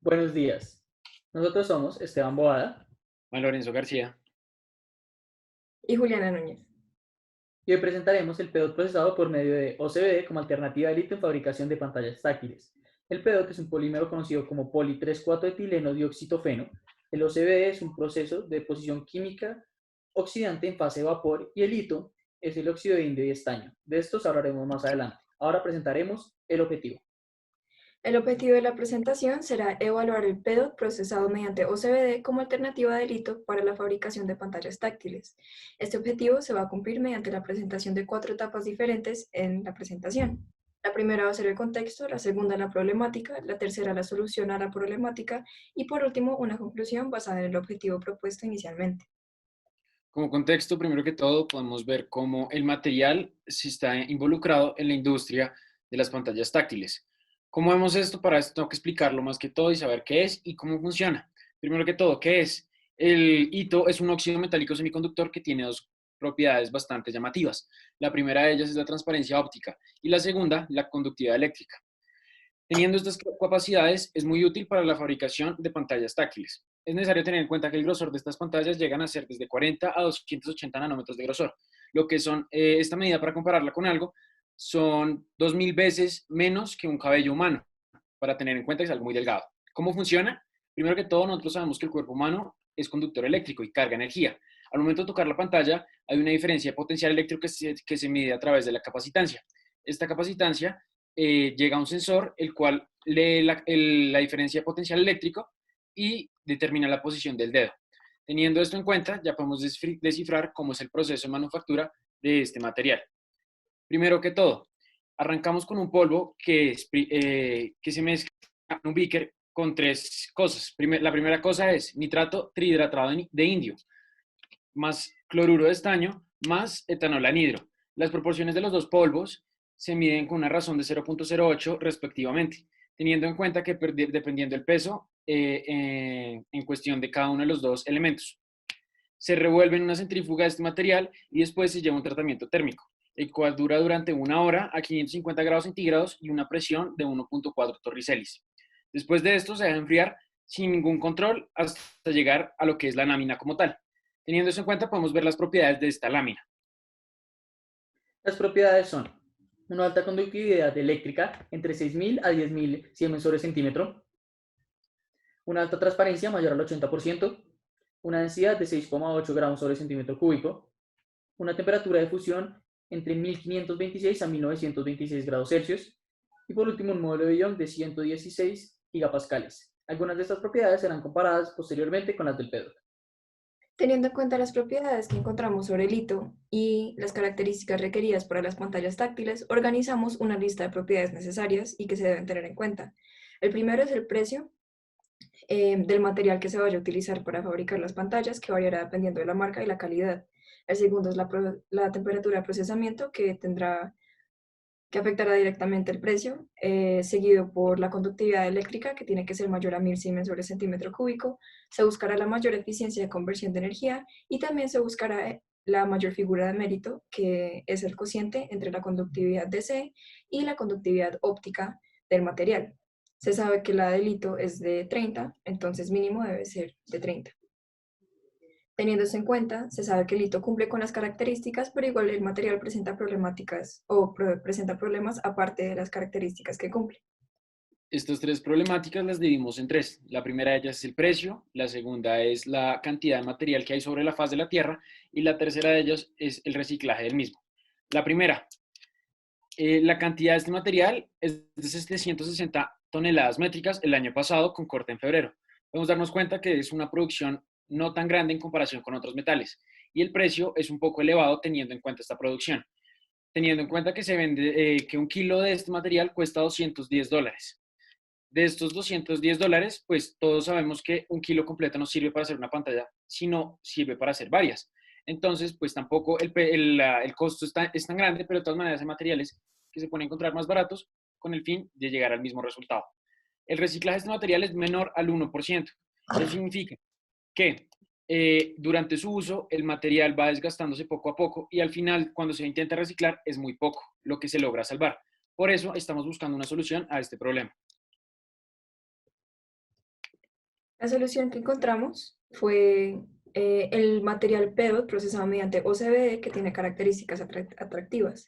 Buenos días. Nosotros somos Esteban Boada Juan Lorenzo García. Y Juliana Núñez. y hoy presentaremos el PEDOT procesado por medio de OCBD como alternativa de litio en fabricación de pantallas táctiles. El PEDOT es un polímero conocido como poli 3,4-etileno dioxitofeno. El OCBD es un proceso de deposición química oxidante en fase de vapor y el litio es el óxido de indio y estaño. De estos hablaremos más adelante. Ahora presentaremos el objetivo. El objetivo de la presentación será evaluar el PEDOT procesado mediante OCBD como alternativa de litio para la fabricación de pantallas táctiles. Este objetivo se va a cumplir mediante la presentación de 4 etapas diferentes en la presentación. La primera va a ser el contexto, la segunda la problemática, la tercera la solución a la problemática y por último una conclusión basada en el objetivo propuesto inicialmente. Como contexto, primero que todo, podemos ver cómo el material sí está involucrado en la industria de las pantallas táctiles. ¿Cómo vemos esto? Para esto tengo que explicarlo más que todo y saber qué es y cómo funciona. Primero que todo, ¿qué es? El hito es un óxido metálico semiconductor que tiene dos propiedades bastante llamativas. La primera de ellas es la transparencia óptica y la segunda, la conductividad eléctrica. Teniendo estas capacidades, es muy útil para la fabricación de pantallas táctiles. Es necesario tener en cuenta que el grosor de estas pantallas llegan a ser desde 40 a 280 nanómetros de grosor, lo que son, esta medida para compararla con algo, son 2000 veces menos que un cabello humano, para tener en cuenta que es algo muy delgado. ¿Cómo funciona? Primero que todo, nosotros sabemos que el cuerpo humano es conductor eléctrico y carga energía. Al momento de tocar la pantalla, hay una diferencia de potencial eléctrico que se mide a través de la capacitancia. Esta capacitancia llega a un sensor, el cual lee la diferencia de potencial eléctrico y determina la posición del dedo. Teniendo esto en cuenta, ya podemos descifrar cómo es el proceso de manufactura de este material. Primero que todo, arrancamos con un polvo que se mezcla en un beaker con tres cosas. La primera cosa es nitrato trihidratado de indio, más cloruro de estaño, más etanol anhidro. Las proporciones de los dos polvos se miden con una razón de 0,08 respectivamente, teniendo en cuenta que dependiendo del peso en cuestión de cada uno de los dos elementos. Se revuelve en una centrífuga este material y después se lleva un tratamiento térmico, el cual dura durante 1 hora a 550 grados centígrados y una presión de 1,4 torricelis. Después de esto se deja enfriar sin ningún control hasta llegar a lo que es la lámina como tal. Teniendo eso en cuenta, podemos ver las propiedades de esta lámina. Las propiedades son una alta conductividad eléctrica entre 6000 a 10.000 siemens sobre centímetro, una alta transparencia mayor al 80%, una densidad de 6,8 gramos sobre centímetro cúbico, una temperatura de fusión entre 1526 a 1926 grados Celsius y por último un módulo de ion de 116 gigapascales. Algunas de estas propiedades serán comparadas posteriormente con las del PEDOT. Teniendo en cuenta las propiedades que encontramos sobre el litio y las características requeridas para las pantallas táctiles, organizamos una lista de propiedades necesarias y que se deben tener en cuenta. El primero es el precio del material que se vaya a utilizar para fabricar las pantallas, que variará dependiendo de la marca y la calidad. El segundo es la temperatura de procesamiento, que afectará directamente el precio, seguido por la conductividad eléctrica, que tiene que ser mayor a 1000 Siemens sobre centímetro cúbico. Se buscará la mayor eficiencia de conversión de energía y también se buscará la mayor figura de mérito, que es el cociente entre la conductividad DC y la conductividad óptica del material. Se sabe que la de litio es de 30, entonces mínimo debe ser de 30. Teniendo eso en cuenta, se sabe que el litio cumple con las características, pero igual el material presenta problemáticas o presenta problemas aparte de las características que cumple. Estas tres problemáticas las dividimos en tres. La primera de ellas es el precio, la segunda es la cantidad de material que hay sobre la faz de la Tierra y la tercera de ellas es el reciclaje del mismo. La primera, la cantidad de este material es de 760 toneladas métricas el año pasado con corte en febrero. Podemos darnos cuenta que es una producción no tan grande en comparación con otros metales y el precio es un poco elevado teniendo en cuenta esta producción, teniendo en cuenta que se vende que un kilo de este material cuesta $210. De estos $210, pues todos sabemos que un kilo completo no sirve para hacer una pantalla, sino sirve para hacer varias. Entonces, pues tampoco el costo es tan grande, pero de todas maneras hay materiales que se pueden encontrar más baratos con el fin de llegar al mismo resultado. El reciclaje de este material es menor al 1%. Eso significa que durante su uso el material va desgastándose poco a poco y al final, cuando se intenta reciclar, es muy poco lo que se logra salvar. Por eso estamos buscando una solución a este problema. La solución que encontramos fue el material PEDOT procesado mediante OCBD que tiene características atractivas.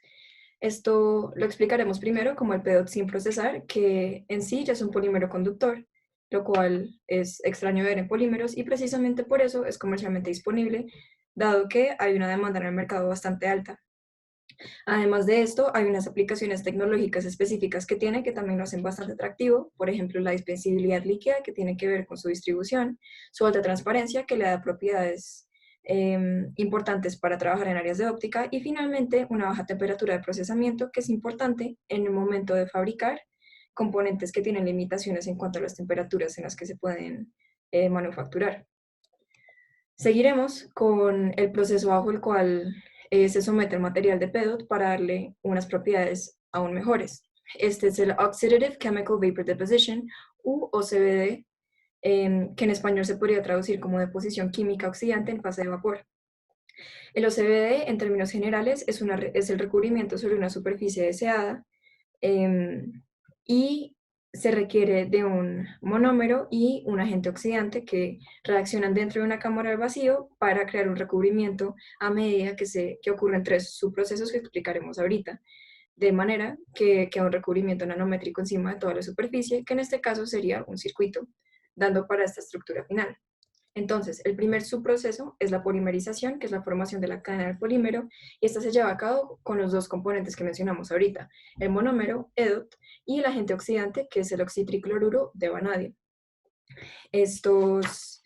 Esto lo explicaremos primero como el PEDOT sin procesar, que en sí ya es un polímero conductor, lo cual es extraño ver en polímeros y precisamente por eso es comercialmente disponible, dado que hay una demanda en el mercado bastante alta. Además de esto, hay unas aplicaciones tecnológicas específicas que tiene que también lo hacen bastante atractivo, por ejemplo, la dispensibilidad líquida, que tiene que ver con su distribución, su alta transparencia, que le da propiedades importantes para trabajar en áreas de óptica, y finalmente una baja temperatura de procesamiento, que es importante en el momento de fabricar componentes que tienen limitaciones en cuanto a las temperaturas en las que se pueden manufacturar. Seguiremos con el proceso bajo el cual se somete el material de PEDOT para darle unas propiedades aún mejores. Este es el Oxidative Chemical Vapor Deposition, u OCVD, que en español se podría traducir como deposición química oxidante en fase de vapor. El OCVD, en términos generales, es el recubrimiento sobre una superficie deseada y se requiere de un monómero y un agente oxidante que reaccionan dentro de una cámara al vacío para crear un recubrimiento a medida que ocurren tres subprocesos que explicaremos ahorita, de manera que queda un recubrimiento nanométrico encima de toda la superficie, que en este caso sería un circuito, dando para esta estructura final. Entonces, el primer subproceso es la polimerización, que es la formación de la cadena del polímero, y esta se lleva a cabo con los dos componentes que mencionamos ahorita, el monómero, EDOT, y el agente oxidante, que es el oxitricloruro de vanadio. Estos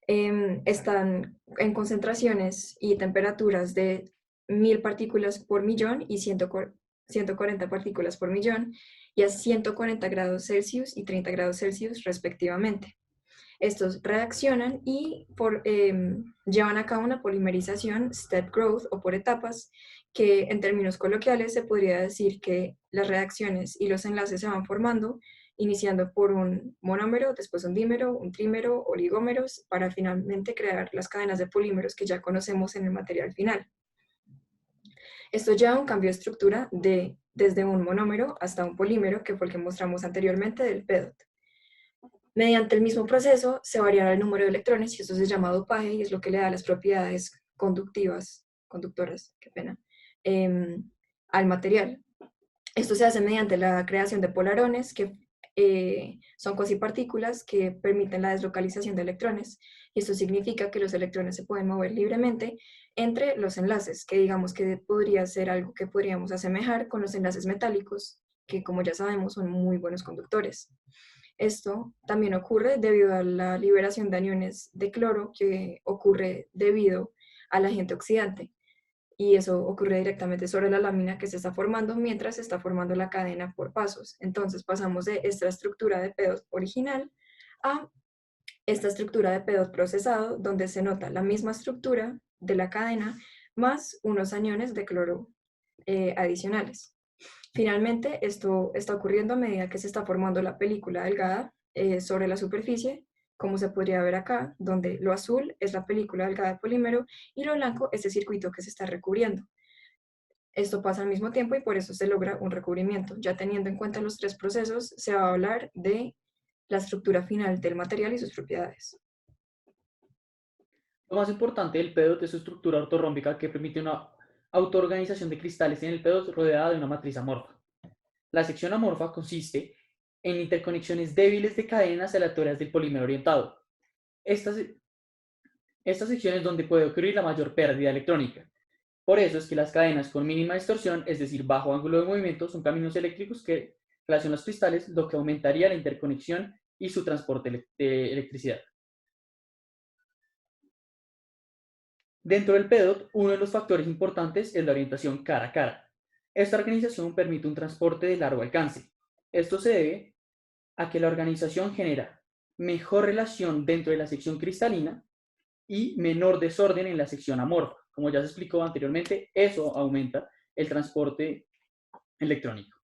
están en concentraciones y temperaturas de 1000 partículas por millón y 140 partículas por millón, y a 140 grados Celsius y 30 grados Celsius respectivamente. Estos reaccionan y llevan a cabo una polimerización step growth o por etapas, que en términos coloquiales se podría decir que las reacciones y los enlaces se van formando, iniciando por un monómero, después un dímero, un trímero, oligómeros, para finalmente crear las cadenas de polímeros que ya conocemos en el material final. Esto lleva a un cambio de estructura desde un monómero hasta un polímero, que fue el que mostramos anteriormente del PEDOT. Mediante el mismo proceso se variará el número de electrones y eso se llama dopaje y es lo que le da las propiedades conductoras, qué pena, al material. Esto se hace mediante la creación de polarones, que son cuasipartículas que permiten la deslocalización de electrones, y esto significa que los electrones se pueden mover libremente entre los enlaces, que digamos que podría ser algo que podríamos asemejar con los enlaces metálicos, que como ya sabemos son muy buenos conductores. Esto también ocurre debido a la liberación de aniones de cloro que ocurre debido al agente oxidante, y eso ocurre directamente sobre la lámina que se está formando mientras se está formando la cadena por pasos. Entonces pasamos de esta estructura de PEDOT original a esta estructura de PEDOT procesado, donde se nota la misma estructura de la cadena más unos aniones de cloro adicionales. Finalmente, esto está ocurriendo a medida que se está formando la película delgada sobre la superficie, como se podría ver acá, donde lo azul es la película delgada de polímero y lo blanco es el circuito que se está recubriendo. Esto pasa al mismo tiempo y por eso se logra un recubrimiento. Ya teniendo en cuenta los tres procesos, se va a hablar de la estructura final del material y sus propiedades. Lo más importante del PEDOT es su estructura ortorrómbica, que permite una autoorganización de cristales en el PEDOT rodeada de una matriz amorfa. La sección amorfa consiste en interconexiones débiles de cadenas aleatorias del polímero orientado. Esta sección es donde puede ocurrir la mayor pérdida electrónica. Por eso es que las cadenas con mínima distorsión, es decir, bajo ángulo de movimiento, son caminos eléctricos que relacionan los cristales, lo que aumentaría la interconexión y su transporte de electricidad. Dentro del PEDOT, uno de los factores importantes es la orientación cara a cara. Esta organización permite un transporte de largo alcance. Esto se debe a que la organización genera mejor relación dentro de la sección cristalina y menor desorden en la sección amorfa. Como ya se explicó anteriormente, eso aumenta el transporte electrónico.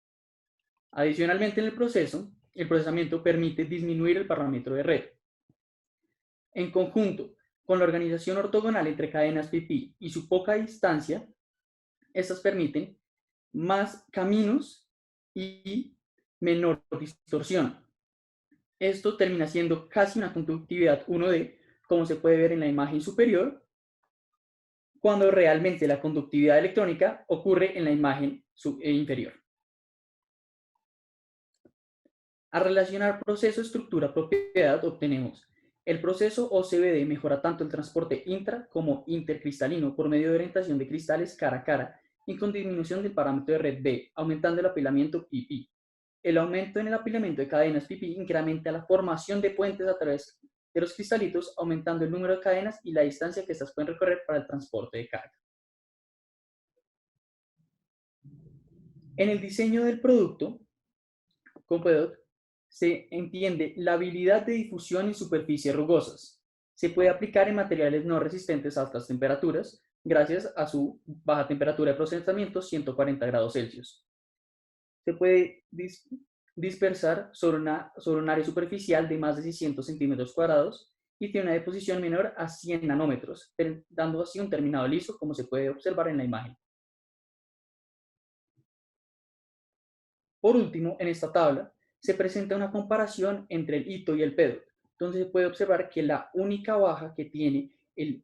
Adicionalmente, en el procesamiento permite disminuir el parámetro de red. En conjunto con la organización ortogonal entre cadenas pp y su poca distancia, estas permiten más caminos y menor distorsión. Esto termina siendo casi una conductividad 1D, como se puede ver en la imagen superior, cuando realmente la conductividad electrónica ocurre en la imagen inferior. Al relacionar proceso, estructura, propiedad, obtenemos el proceso OCVD mejora tanto el transporte intra como intercristalino por medio de orientación de cristales cara a cara y con disminución del parámetro de red B, aumentando el apilamiento pp. El aumento en el apilamiento de cadenas pp incrementa la formación de puentes a través de los cristalitos, aumentando el número de cadenas y la distancia que estas pueden recorrer para el transporte de carga. En el diseño del producto, Compedot, se entiende la habilidad de difusión en superficies rugosas. Se puede aplicar en materiales no resistentes a altas temperaturas, gracias a su baja temperatura de procesamiento, 140 grados Celsius. Se puede dispersar sobre un área superficial de más de 600 centímetros cuadrados y tiene una deposición menor a 100 nanómetros, dando así un terminado liso, como se puede observar en la imagen. Por último, en esta tabla, se presenta una comparación entre el hito y el PEDOT, donde se puede observar que la única baja que tiene el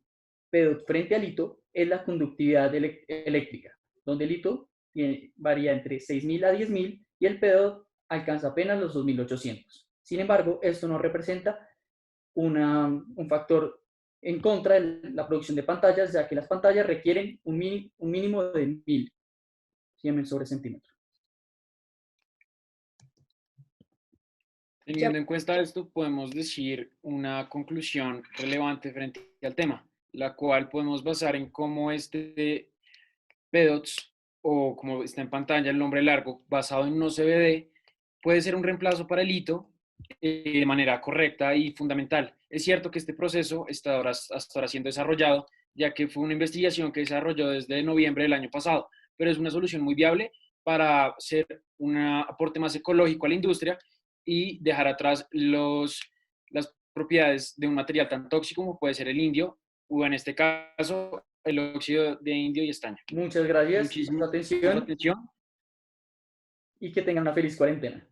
PEDOT frente al hito es la conductividad eléctrica, donde el hito varía entre 6.000 a 10.000 y el PEDOT alcanza apenas los 2.800. Sin embargo, esto no representa un factor en contra de la producción de pantallas, ya que las pantallas requieren un mínimo de 1.000 Siemens sobre centímetro. Teniendo en cuenta esto, podemos decir una conclusión relevante frente al tema, la cual podemos basar en cómo este PEDOTS, o como está en pantalla el nombre largo, basado en un OCVD, puede ser un reemplazo para el hito de manera correcta y fundamental. Es cierto que este proceso está hasta ahora siendo desarrollado, ya que fue una investigación que desarrolló desde noviembre del año pasado, pero es una solución muy viable para ser un aporte más ecológico a la industria y dejar atrás las propiedades de un material tan tóxico como puede ser el indio, o en este caso el óxido de indio y estaño. Muchas gracias Muchísimas por su atención atención y que tengan una feliz cuarentena.